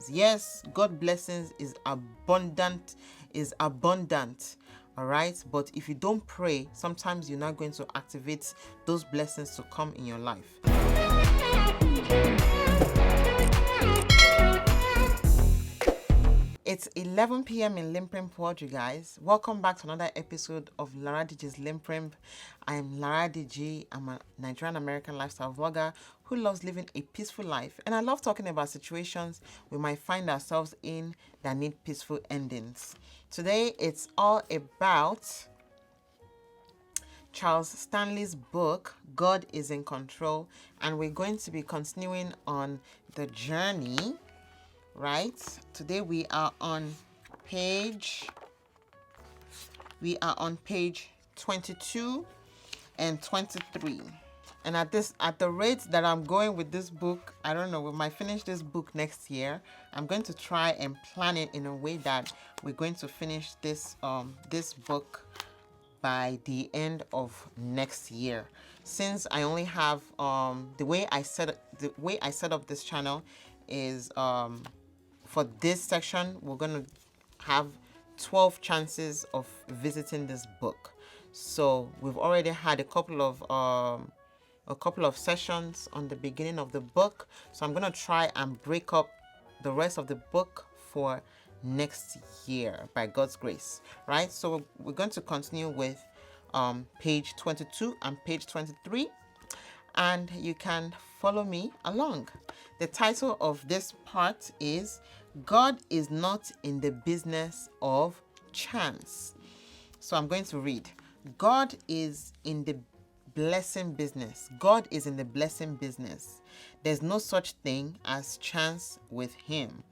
Yes, God blessings is abundant, all right? But if you don't pray, sometimes you're not going to activate those blessings to come in your life. It's 11 p.m. in LinPRinP world, you guys. Welcome back to another episode of Laraddiji's LinPRinP. I'm Laraddiji. I'm a Nigerian American lifestyle vlogger who loves living a peaceful life. And I love talking about situations we might find ourselves in that need peaceful endings. Today, it's all about Charles Stanley's book, God is in Control. And we're going to be continuing on the journey. Right, today we are on page 22 and 23, and at the rate that I'm going with this book, I don't know, we might finish this book next year. I'm going to try and plan it in a way that we're going to finish this book by the end of next year. Since I only have the way I set up this channel is for this section, we're going to have 12 chances of visiting this book. So we've already had a couple of sessions on the beginning of the book. So I'm going to try and break up the rest of the book for next year by God's grace, right? So we're going to continue with page 22 and page 23. And you can follow me along. The title of this part is God is not in the business of chance. So I'm going to read. God is in the blessing business. God is in the blessing business. There's no such thing as chance with him.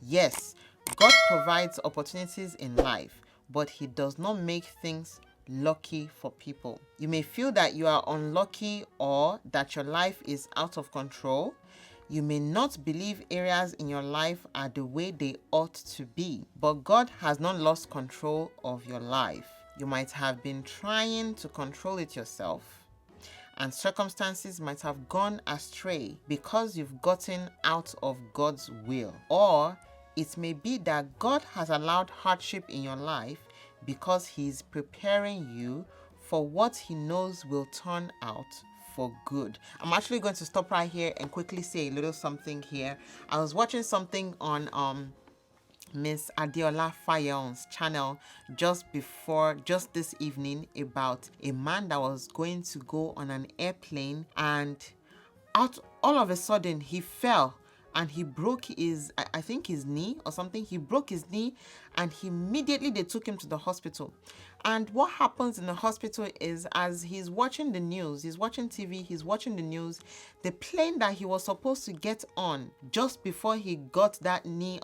Yes, God provides opportunities in life, but he does not make things lucky for people. You may feel that you are unlucky or that your life is out of control. You may not believe areas in your life are the way they ought to be, but God has not lost control of your life. You might have been trying to control it yourself, and circumstances might have gone astray because you've gotten out of God's will. Or it may be that God has allowed hardship in your life because he's preparing you for what he knows will turn out for good. I'm actually going to stop right here and quickly say a little something here. I was watching something on Miss Adeola Fayon's channel just this evening about a man that was going to go on an airplane, and all of a sudden he fell and he broke his knee or something. He broke his knee, and immediately they took him to the hospital. And what happens in the hospital is, as he's watching the news, he's watching TV, he's watching the news, the plane that he was supposed to get on just before he got that knee,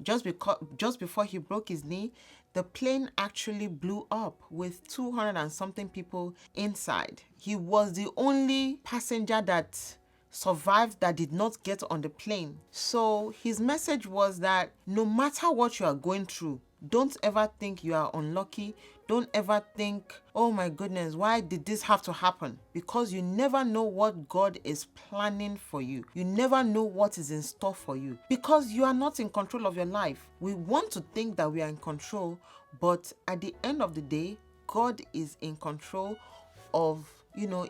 just before he broke his knee, the plane actually blew up with 200 and something people inside. He was the only passenger that survived that did not get on the plane. So his message was that no matter what you are going through, don't ever think you are unlucky. Don't ever think, oh my goodness, why did this have to happen? Because you never know what God is planning for you. You never know what is in store for you, because you are not in control of your life. We want to think that we are in control, but at the end of the day, God is in control of,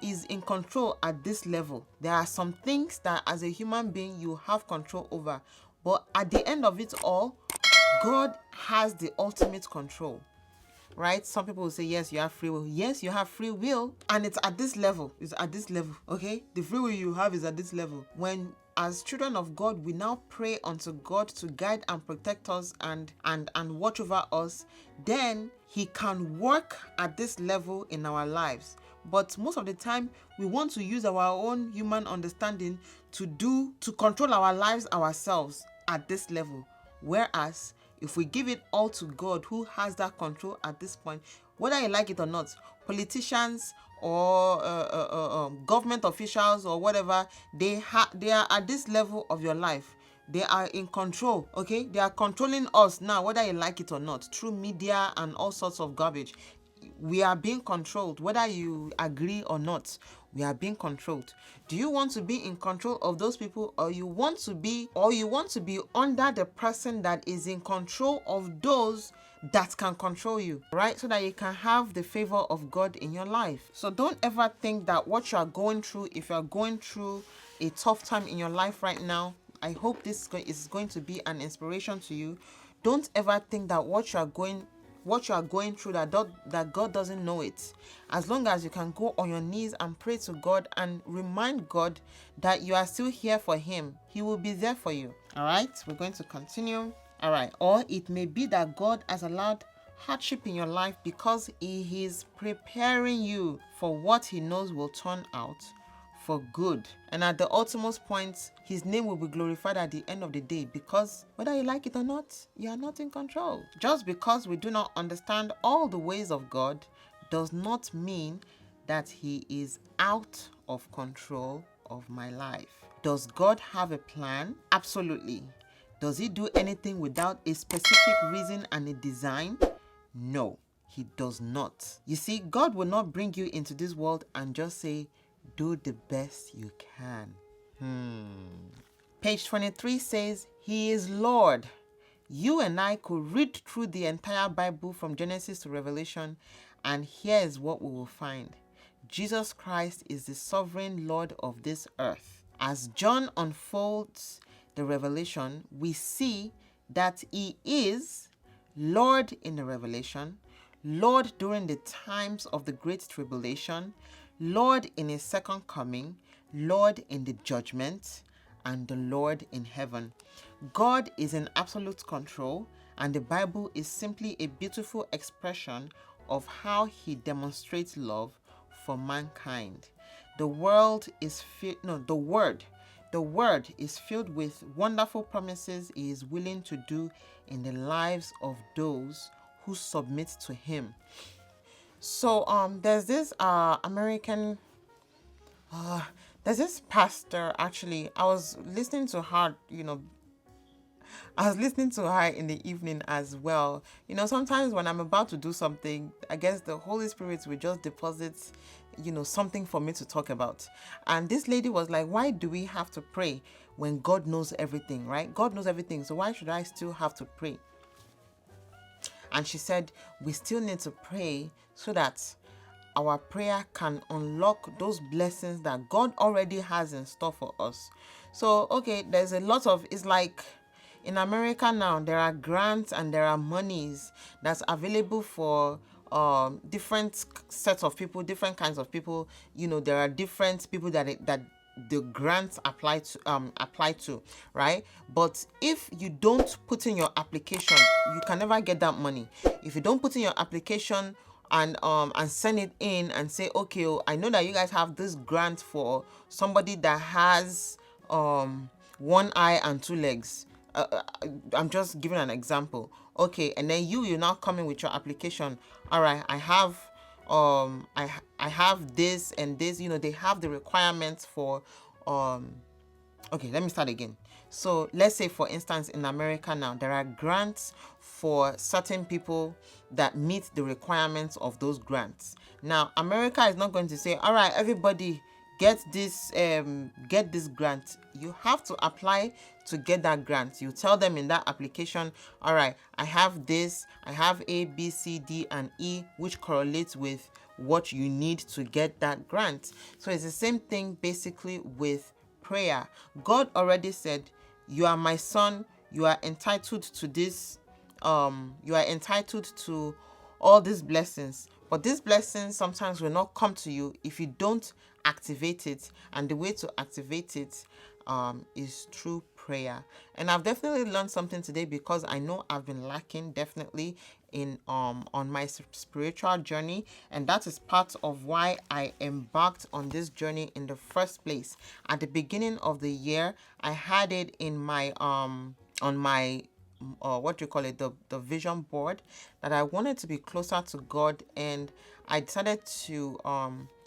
is in control at this level. There are some things that as a human being you have control over, but at the end of it all, God has the ultimate control, right? Some people will say, yes, you have free will. Yes, you have free will, and it's at this level. Okay? The free will you have is at this level. When, as children of God, we now pray unto God to guide and protect us and watch over us, then he can work at this level in our lives. But most of the time, we want to use our own human understanding to control our lives ourselves at this level. Whereas, if we give it all to God, who has that control at this point, whether you like it or not, politicians or government officials or whatever, they are at this level of your life. They are in control, okay? They are controlling us now, whether you like it or not, through media and all sorts of garbage. We are being controlled, whether you agree or not. We are being controlled. Do you want to be in control of those people, or you want to be under the person that is in control of those that can control you, right? So that you can have the favor of God in your life. So don't ever think that what you are going through, if you are going through a tough time in your life right now, I hope this is going to be an inspiration to you. Don't ever think that what you are going through, that God doesn't know it. As long as you can go on your knees and pray to God and remind God that you are still here for him, he will be there for you. All right, we're going to continue. All right, or it may be that God has allowed hardship in your life because he is preparing you for what he knows will turn out for good. And at the utmost point, his name will be glorified at the end of the day, because whether you like it or not, you are not in control. Just because we do not understand all the ways of God does not mean that he is out of control of my life. Does God have a plan? Absolutely. Does he do anything without a specific reason and a design? No, he does not. You see, God will not bring you into this world and just say, do the best you can. Page 23 says, he is Lord. You and I could read through the entire Bible from Genesis to Revelation, and here's what we will find. Jesus Christ is the sovereign Lord of this earth. As John unfolds the revelation, we see that he is Lord in the revelation, Lord during the times of the Great Tribulation, Lord in his second coming, Lord in the judgment, and the Lord in heaven. God is in absolute control, and the Bible is simply a beautiful expression of how he demonstrates love for mankind. The word is filled with wonderful promises he is willing to do in the lives of those who submit to him. So there's this there's this pastor. Actually, I was listening to her in the evening as well. Sometimes when I'm about to do something, I guess the Holy Spirit will just deposit something for me to talk about. And this lady was like, why do we have to pray when God knows everything, right? God knows everything, so why should I still have to pray? And she said, we still need to pray so that our prayer can unlock those blessings that God already has in store for us. So, okay, there's a lot of, it's like in America now, there are grants and there are monies that's available for different sets of people, different kinds of people. There are different people that the grants apply to, right? But if you don't put in your application, you can never get that money. If you don't put in your application and send it in and say, okay, I know that you guys have this grant for somebody that has one eye and two legs. I'm just giving an example. Okay, and then you now come in with your application. All right, I have I have this and this. They have the requirements for okay, let me start again. So let's say, for instance, in America now, there are grants for certain people that meet the requirements of those grants. Now, America is not going to say, all right, everybody get this grant. You have to apply to get that grant. You tell them in that application, all right, I have this, I have A, B, C, D, and E, which correlates with what you need to get that grant. So it's the same thing basically with prayer. God already said, you are my son, you are entitled to this, you are entitled to all these blessings. But these blessings sometimes will not come to you if you don't activate it. And the way to activate it is through prayer. And I've definitely learned something today, because I know I've been lacking definitely in on my spiritual journey, and that is part of why I embarked on this journey in the first place. At the beginning of the year, I had it in my on my the vision board, that I wanted to be closer to God, and I decided to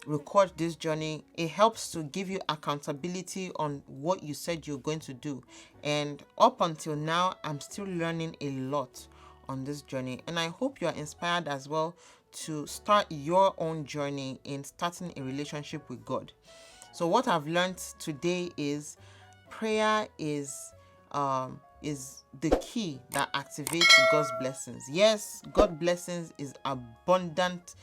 record this journey. It helps to give you accountability on what you said you're going to do, and up until now I'm still learning a lot on this journey, and I hope you are inspired as well to start your own journey in starting a relationship with God. So what I've learned today is prayer is the key that activates God's blessings. Yes, God's blessings is abundant,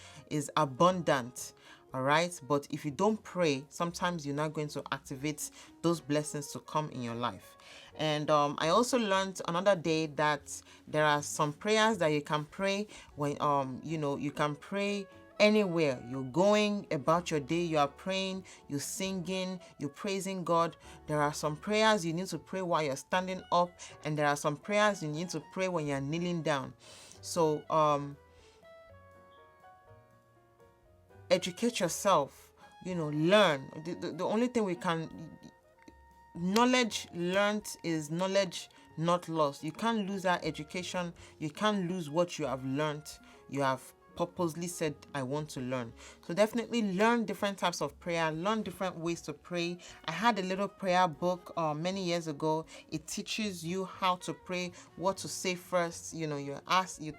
all right? But if you don't pray, sometimes you're not going to activate those blessings to come in your life. And I also learned another day that there are some prayers that you can pray when you can pray anywhere you're going about your day. You are praying, you're singing, you're praising God. There are some prayers you need to pray while you're standing up, and there are some prayers you need to pray when you're kneeling down. So educate yourself, learn. The only thing knowledge learned is knowledge not lost. You can't lose that education. You can't lose what you have learned. You have purposely said, I want to learn. So definitely learn different types of prayer, learn different ways to pray. I had a little prayer book many years ago. It teaches you how to pray, what to say first. You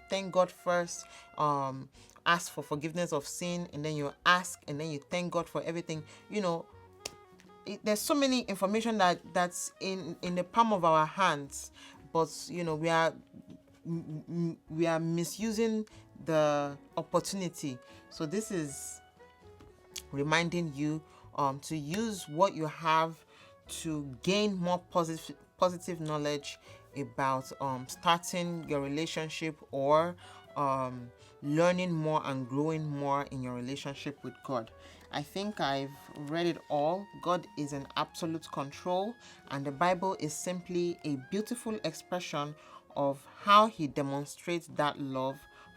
thank God first, ask for forgiveness of sin, and then you ask, and then you thank God for everything. There's so many information that's in the palm of our hands, but we are misusing the opportunity. So this is reminding you to use what you have to gain more positive knowledge about starting your relationship, or learning more and growing more in your relationship with God. I think I've read it all. God is in absolute control, and the Bible is simply a beautiful expression of how he demonstrates that love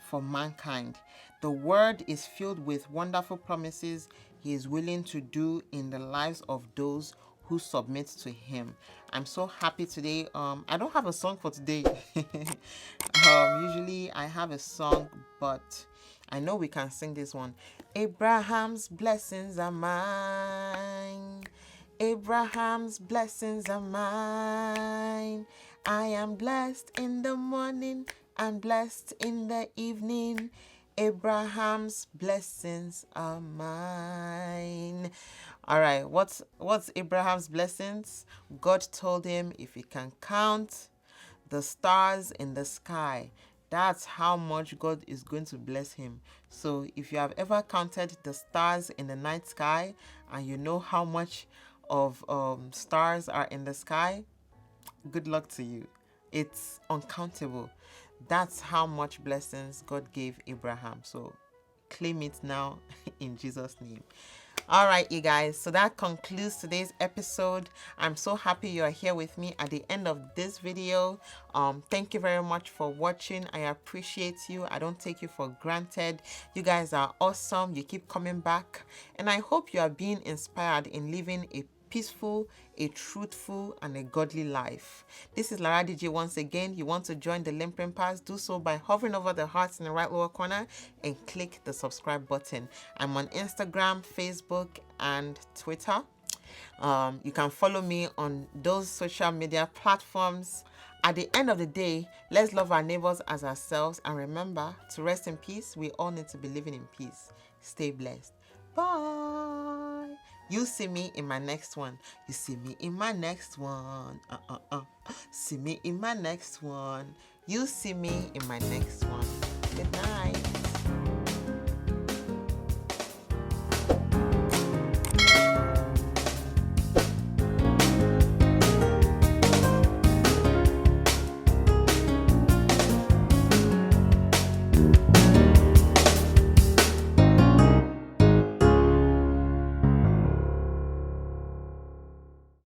for mankind. The word is filled with wonderful promises he is willing to do in the lives of those who submit to him. I'm so happy today. I don't have a song for today. Usually I have a song, but I know we can sing this one. Abraham's blessings are mine. Abraham's blessings are mine. I am blessed in the morning and blessed in the evening. Abraham's blessings are mine. All right, what's Abraham's blessings? God told him if he can count the stars in the sky, that's how much God is going to bless him. So if you have ever counted the stars in the night sky, and you know how much of stars are in the sky, good luck to you. It's uncountable. That's how much blessings God gave Abraham. So claim it now in Jesus' name. All right, you guys, so that concludes today's episode. I'm so happy you're here with me at the end of this video. Thank you very much for watching. I appreciate you. I don't take you for granted. You guys are awesome. You keep coming back, and I hope you are being inspired in living a peaceful, a truthful, and a godly life. This is Laraddiji once again. You want to join the LinPRinPers? Do so by hovering over the hearts in the right lower corner and click the subscribe button. I'm on Instagram, Facebook, and Twitter. You can follow me on those social media platforms. At the end of the day, let's love our neighbors as ourselves, and remember to rest in peace. We all need to be living in peace. Stay blessed. Bye. You see me in my next one. You see me in my next one. See me in my next one. You see me in my next one. Good night.